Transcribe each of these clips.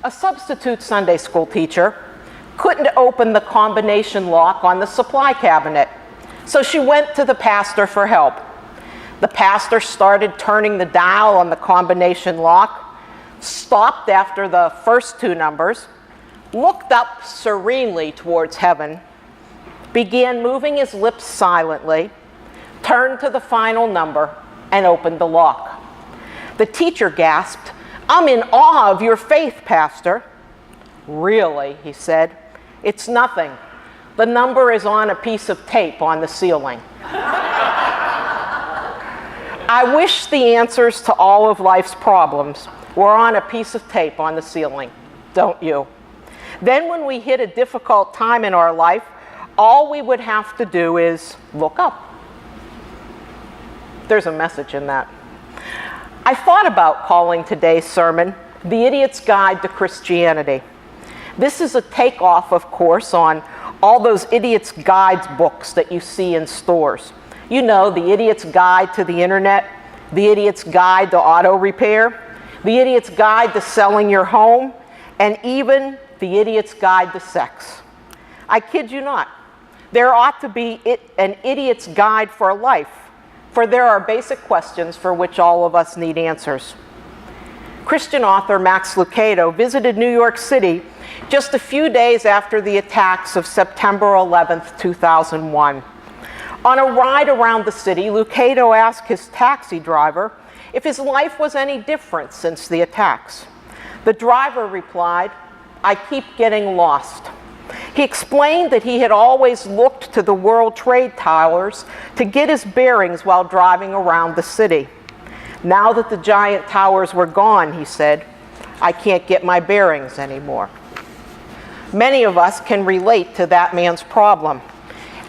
A substitute Sunday school teacher couldn't open the combination lock on the supply cabinet, so she went to the pastor for help. The pastor started turning the dial on the combination lock, stopped after the first two numbers, looked up serenely towards heaven, began moving his lips silently, turned to the final number, and opened the lock. The teacher gasped, "I'm in awe of your faith, Pastor." "Really?" he said. "It's nothing. The number is on a piece of tape on the ceiling." I wish the answers to all of life's problems were on a piece of tape on the ceiling, don't you? Then when we hit a difficult time in our life, all we would have to do is look up. There's a message in that. I thought about calling today's sermon The Idiot's Guide to Christianity. This is a takeoff, of course, on all those Idiot's Guides books that you see in stores. You know, The Idiot's Guide to the Internet, The Idiot's Guide to Auto Repair, The Idiot's Guide to Selling Your Home, and even The Idiot's Guide to Sex. I kid you not. There ought to be an idiot's guide for life, for there are basic questions for which all of us need answers. Christian author Max Lucado visited New York City just a few days after the attacks of September 11th, 2001. On a ride around the city, Lucado asked his taxi driver if his life was any different since the attacks. The driver replied, "I keep getting lost." He explained that he had always looked to the World Trade Towers to get his bearings while driving around the city. Now that the giant towers were gone, he said, "I can't get my bearings anymore." Many of us can relate to that man's problem.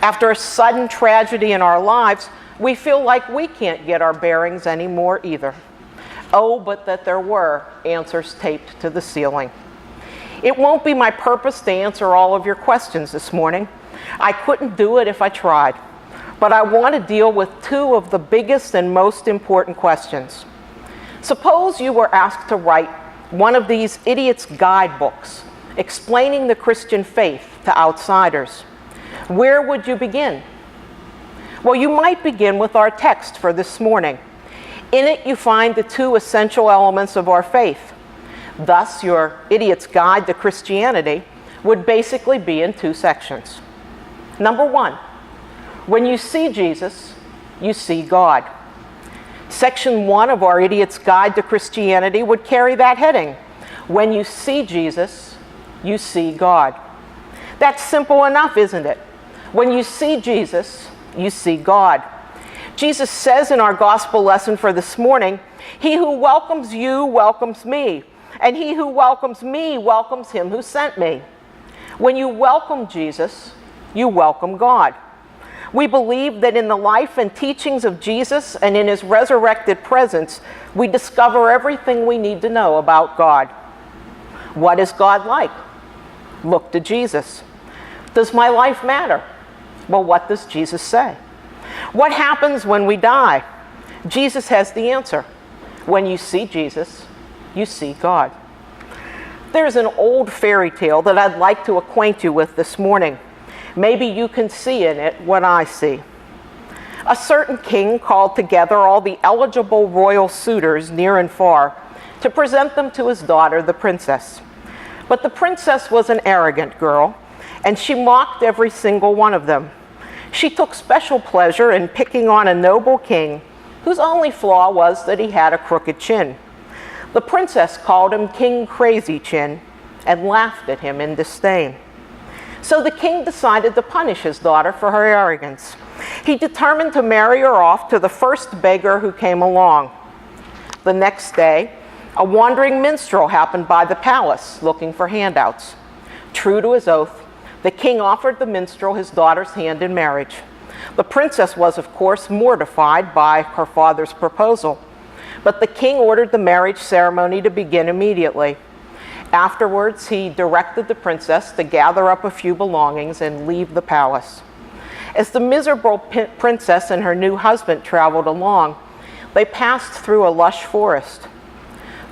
After a sudden tragedy in our lives, we feel like we can't get our bearings anymore either. Oh, but that there were answers taped to the ceiling. It won't be my purpose to answer all of your questions this morning. I couldn't do it if I tried. But I want to deal with two of the biggest and most important questions. Suppose you were asked to write one of these idiots' guidebooks explaining the Christian faith to outsiders. Where would you begin? Well, you might begin with our text for this morning. In it, you find the two essential elements of our faith. Thus, your Idiot's Guide to Christianity would basically be in two sections. Number one, when you see Jesus, you see God. Section 1 of our Idiot's Guide to Christianity would carry that heading. When you see Jesus, you see God. That's simple enough, isn't it? When you see Jesus, you see God. Jesus says in our gospel lesson for this morning, "He who welcomes you welcomes me, and he who welcomes me welcomes him who sent me." When you welcome Jesus, you welcome God. We believe that in the life and teachings of Jesus and in his resurrected presence, we discover everything we need to know about God. What is God like? Look to Jesus. Does my life matter? Well, what does Jesus say? What happens when we die? Jesus has the answer. When you see Jesus, you see God. There's an old fairy tale that I'd like to acquaint you with this morning. Maybe you can see in it what I see. A certain king called together all the eligible royal suitors near and far to present them to his daughter, the princess. But the princess was an arrogant girl, and she mocked every single one of them. She took special pleasure in picking on a noble king whose only flaw was that he had a crooked chin. The princess called him King Crazy Chin and laughed at him in disdain. So the king decided to punish his daughter for her arrogance. He determined to marry her off to the first beggar who came along. The next day, a wandering minstrel happened by the palace looking for handouts. True to his oath, the king offered the minstrel his daughter's hand in marriage. The princess was, of course, mortified by her father's proposal, but the king ordered the marriage ceremony to begin immediately. Afterwards, he directed the princess to gather up a few belongings and leave the palace. As the miserable princess and her new husband traveled along, they passed through a lush forest.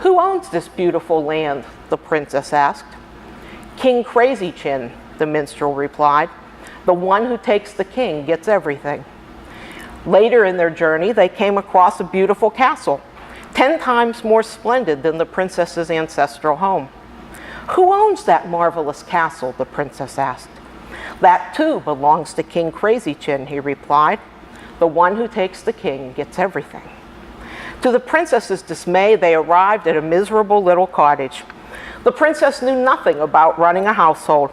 "Who owns this beautiful land?" the princess asked. "King Crazy Chin," the minstrel replied. "The one who takes the king gets everything." Later in their journey, they came across a beautiful castle, 10 times more splendid than the princess's ancestral home. "Who owns that marvelous castle?" the princess asked. "That too belongs to King Crazy Chin," he replied. "The one who takes the king gets everything." To the princess's dismay, they arrived at a miserable little cottage. The princess knew nothing about running a household.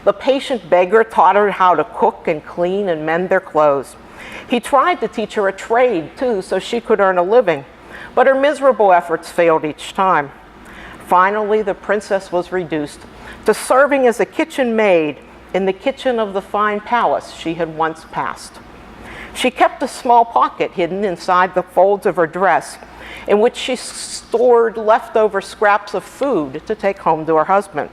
The patient beggar taught her how to cook and clean and mend their clothes. He tried to teach her a trade, too, so she could earn a living, but her miserable efforts failed each time. Finally, the princess was reduced to serving as a kitchen maid in the kitchen of the fine palace she had once passed. She kept a small pocket hidden inside the folds of her dress, in which she stored leftover scraps of food to take home to her husband.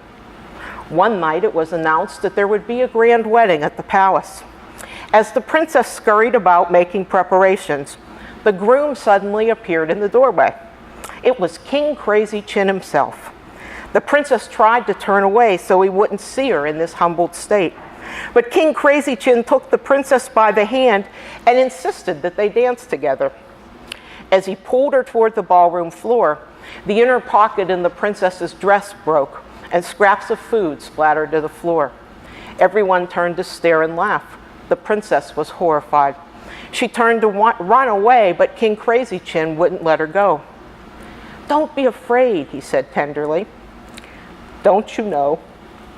One night it was announced that there would be a grand wedding at the palace. As the princess scurried about making preparations, the groom suddenly appeared in the doorway. It was King Crazy Chin himself. The princess tried to turn away so he wouldn't see her in this humbled state. But King Crazy Chin took the princess by the hand and insisted that they dance together. As he pulled her toward the ballroom floor, the inner pocket in the princess's dress broke and scraps of food splattered to the floor. Everyone turned to stare and laugh. The princess was horrified. She turned to run away, but King Crazy Chin wouldn't let her go. "Don't be afraid," he said tenderly. "Don't you know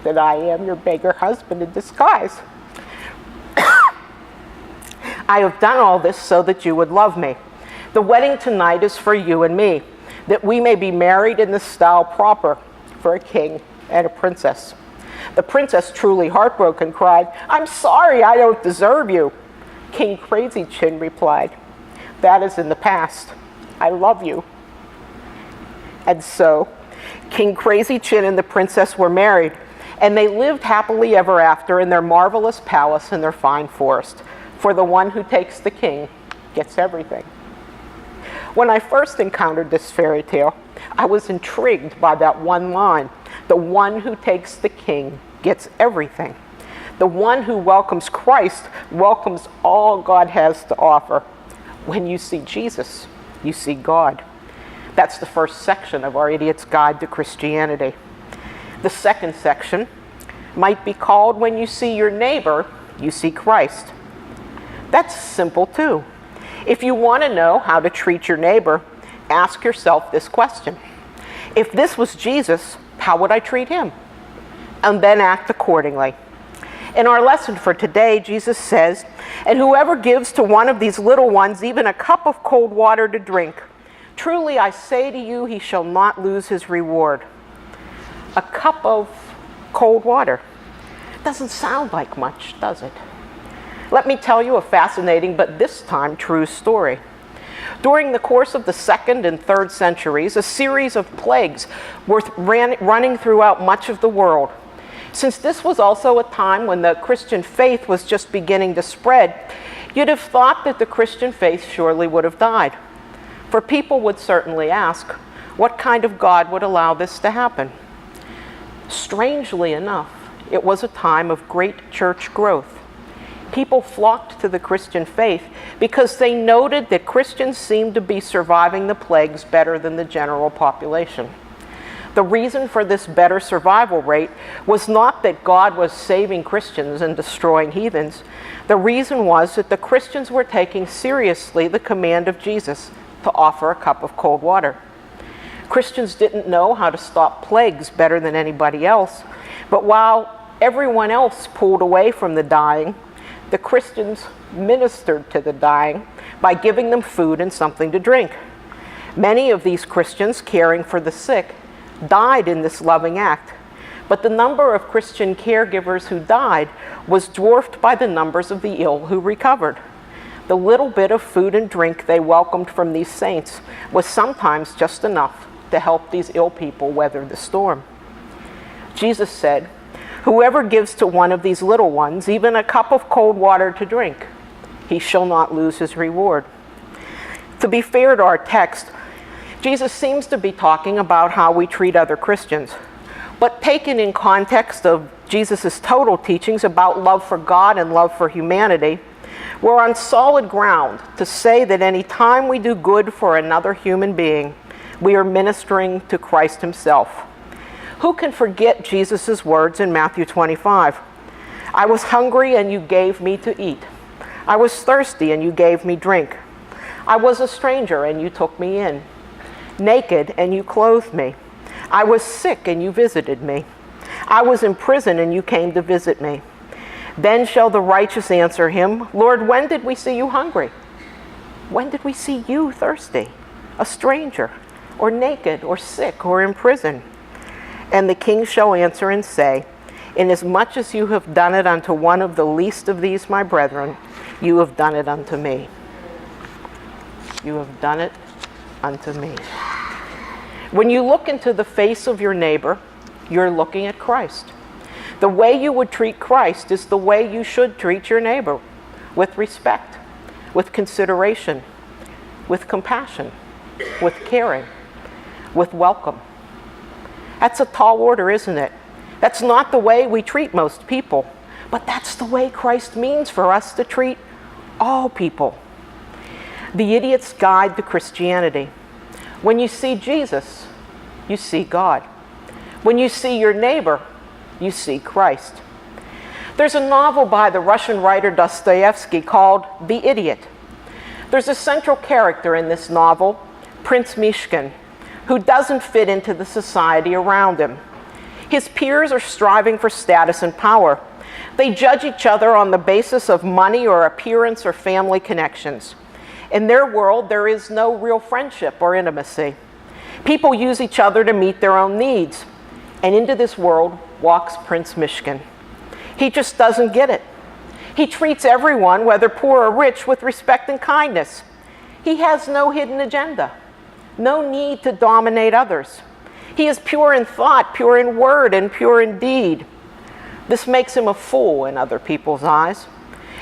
that I am your beggar husband in disguise? I have done all this so that you would love me. The wedding tonight is for you and me, that we may be married in the style proper for a king and a princess." The princess, truly heartbroken, cried, "I'm sorry, I don't deserve you." King Crazy Chin replied, "That is in the past. I love you." And so, King Crazy Chin and the princess were married, and they lived happily ever after in their marvelous palace in their fine forest, for the one who takes the king gets everything. When I first encountered this fairy tale, I was intrigued by that one line, "The one who takes the king gets everything." The one who welcomes Christ welcomes all God has to offer. When you see Jesus, you see God. That's the first section of our Idiot's Guide to Christianity. The second section might be called "When you see your neighbor, you see Christ." That's simple too. If you want to know how to treat your neighbor, ask yourself this question. If this was Jesus, how would I treat him? And then act accordingly. In our lesson for today, Jesus says, "And whoever gives to one of these little ones even a cup of cold water to drink, truly I say to you, he shall not lose his reward." A cup of cold water. Doesn't sound like much, does it? Let me tell you a fascinating but this time true story. During the course of the 2nd and 3rd centuries, a series of plagues were running throughout much of the world. Since this was also a time when the Christian faith was just beginning to spread, you'd have thought that the Christian faith surely would have died. For people would certainly ask, what kind of God would allow this to happen? Strangely enough, it was a time of great church growth. People flocked to the Christian faith because they noted that Christians seemed to be surviving the plagues better than the general population. The reason for this better survival rate was not that God was saving Christians and destroying heathens. The reason was that the Christians were taking seriously the command of Jesus to offer a cup of cold water. Christians didn't know how to stop plagues better than anybody else, but while everyone else pulled away from the dying, the Christians ministered to the dying by giving them food and something to drink. Many of these Christians caring for the sick died in this loving act, but the number of Christian caregivers who died was dwarfed by the numbers of the ill who recovered. The little bit of food and drink they welcomed from these saints was sometimes just enough to help these ill people weather the storm. Jesus said, "Whoever gives to one of these little ones even a cup of cold water to drink, he shall not lose his reward." To be fair to our text, Jesus seems to be talking about how we treat other Christians. But taken in context of Jesus' total teachings about love for God and love for humanity, we're on solid ground to say that any time we do good for another human being, we are ministering to Christ himself. Who can forget Jesus' words in Matthew 25? I was hungry and you gave me to eat. I was thirsty and you gave me drink. I was a stranger and you took me in. Naked and you clothed me. I was sick and you visited me. I was in prison and you came to visit me. Then shall the righteous answer him, Lord, when did we see you hungry? When did we see you thirsty, a stranger, or naked, or sick, or in prison? And the king shall answer and say, inasmuch as you have done it unto one of the least of these my brethren, you have done it unto me. You have done it unto me. When you look into the face of your neighbor, you're looking at Christ. The way you would treat Christ is the way you should treat your neighbor, with respect, with consideration, with compassion, with caring, with welcome. That's a tall order, isn't it? That's not the way we treat most people, but that's the way Christ means for us to treat all people. The Idiot's Guide to Christianity. When you see Jesus, you see God. When you see your neighbor, you see Christ. There's a novel by the Russian writer Dostoevsky called The Idiot. There's a central character in this novel, Prince Myshkin, who doesn't fit into the society around him. His peers are striving for status and power. They judge each other on the basis of money or appearance or family connections. In their world, there is no real friendship or intimacy. People use each other to meet their own needs. And into this world walks Prince Myshkin. He just doesn't get it. He treats everyone, whether poor or rich, with respect and kindness. He has no hidden agenda, no need to dominate others. He is pure in thought, pure in word, and pure in deed. This makes him a fool in other people's eyes.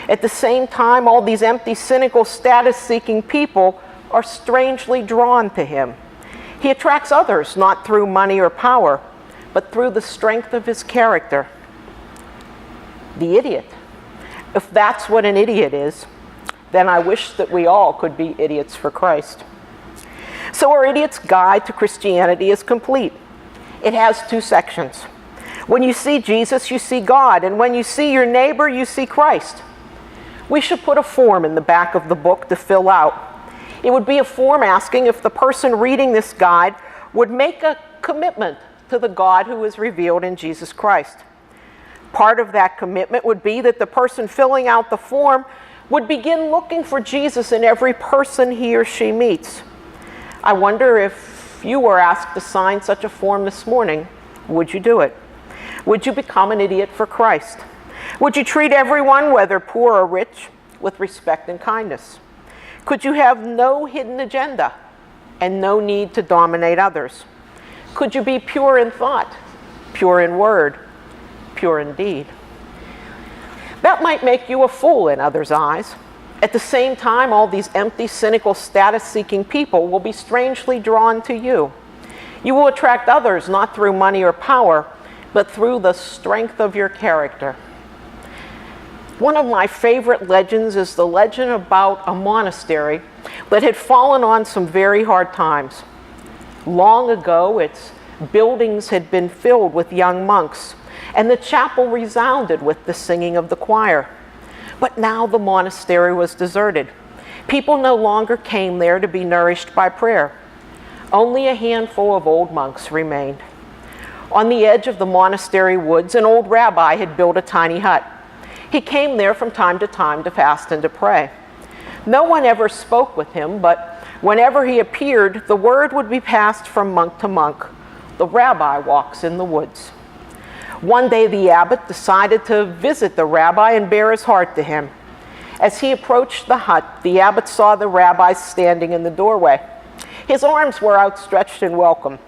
At the same time, all these empty, cynical, status-seeking people are strangely drawn to him. He attracts others not through money or power, but through the strength of his character. The idiot. If that's what an idiot is, then I wish that we all could be idiots for Christ. So our Idiot's Guide to Christianity is complete. It has 2 sections. When you see Jesus, you see God, and when you see your neighbor, you see Christ. We should put a form in the back of the book to fill out. It would be a form asking if the person reading this guide would make a commitment to the God who is revealed in Jesus Christ. Part of that commitment would be that the person filling out the form would begin looking for Jesus in every person he or she meets. I wonder if you were asked to sign such a form this morning, would you do it? Would you become an idiot for Christ? Would you treat everyone, whether poor or rich, with respect and kindness? Could you have no hidden agenda and no need to dominate others? Could you be pure in thought, pure in word, pure in deed? That might make you a fool in others' eyes. At the same time, all these empty, cynical, status-seeking people will be strangely drawn to you. You will attract others not through money or power, but through the strength of your character. One of my favorite legends is the legend about a monastery that had fallen on some very hard times. Long ago, its buildings had been filled with young monks, and the chapel resounded with the singing of the choir. But now the monastery was deserted. People no longer came there to be nourished by prayer. Only a handful of old monks remained. On the edge of the monastery woods, an old rabbi had built a tiny hut. He came there from time to fast and to pray. No one ever spoke with him, but whenever he appeared, the word would be passed from monk to monk. The rabbi walks in the woods. One day the abbot decided to visit the rabbi and bare his heart to him. As he approached the hut, the abbot saw the rabbi standing in the doorway. His arms were outstretched in welcome.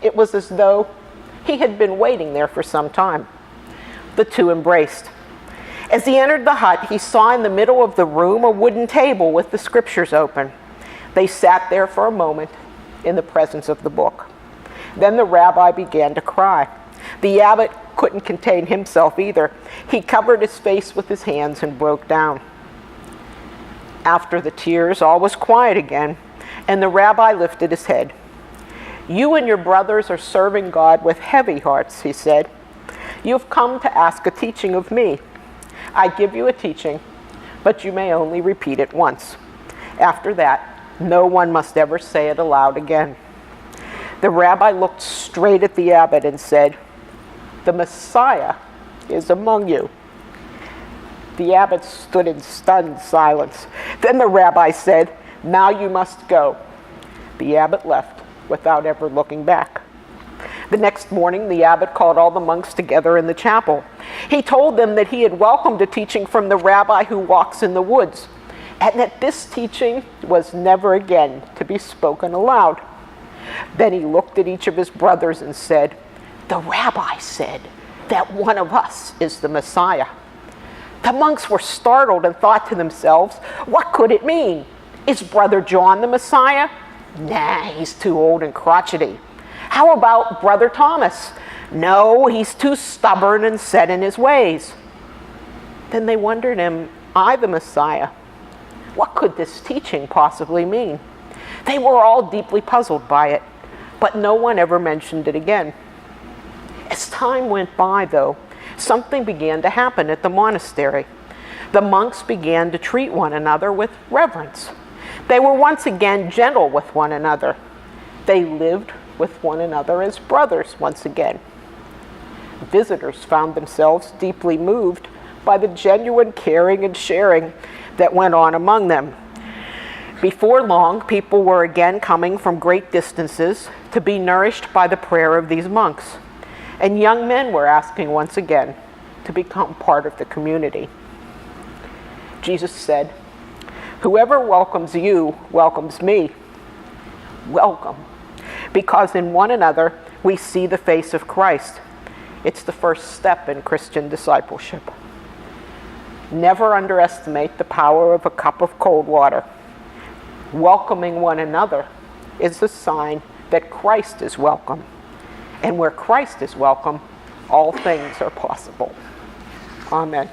It was as though he had been waiting there for some time. The two embraced. As he entered the hut, he saw in the middle of the room a wooden table with the scriptures open. They sat there for a moment, in the presence of the book. Then the rabbi began to cry. The abbot couldn't contain himself either. He covered his face with his hands and broke down. After the tears, all was quiet again, and the rabbi lifted his head. "You and your brothers are serving God with heavy hearts," he said. "You have come to ask a teaching of me. I give you a teaching, but you may only repeat it once. After that, no one must ever say it aloud again." The rabbi looked straight at the abbot and said, "The Messiah is among you." The abbot stood in stunned silence. Then the rabbi said, "Now you must go." The abbot left without ever looking back. The next morning, the abbot called all the monks together in the chapel. He told them that he had welcomed a teaching from the rabbi who walks in the woods, and that this teaching was never again to be spoken aloud. Then he looked at each of his brothers and said, "The rabbi said that one of us is the Messiah." The monks were startled and thought to themselves, what could it mean? Is Brother John the Messiah? Nah, he's too old and crotchety. How about Brother Thomas? No, he's too stubborn and set in his ways. Then they wondered, am I the Messiah? What could this teaching possibly mean? They were all deeply puzzled by it, but no one ever mentioned it again. As time went by, though, something began to happen at the monastery. The monks began to treat one another with reverence. They were once again gentle with one another. They lived with one another as brothers once again. Visitors found themselves deeply moved by the genuine caring and sharing that went on among them. Before long, people were again coming from great distances to be nourished by the prayer of these monks. And young men were asking once again to become part of the community. Jesus said, "Whoever welcomes you welcomes me." Welcome, because in one another we see the face of Christ. It's the first step in Christian discipleship. Never underestimate the power of a cup of cold water. Welcoming one another is a sign that Christ is welcome. And where Christ is welcome, all things are possible. Amen.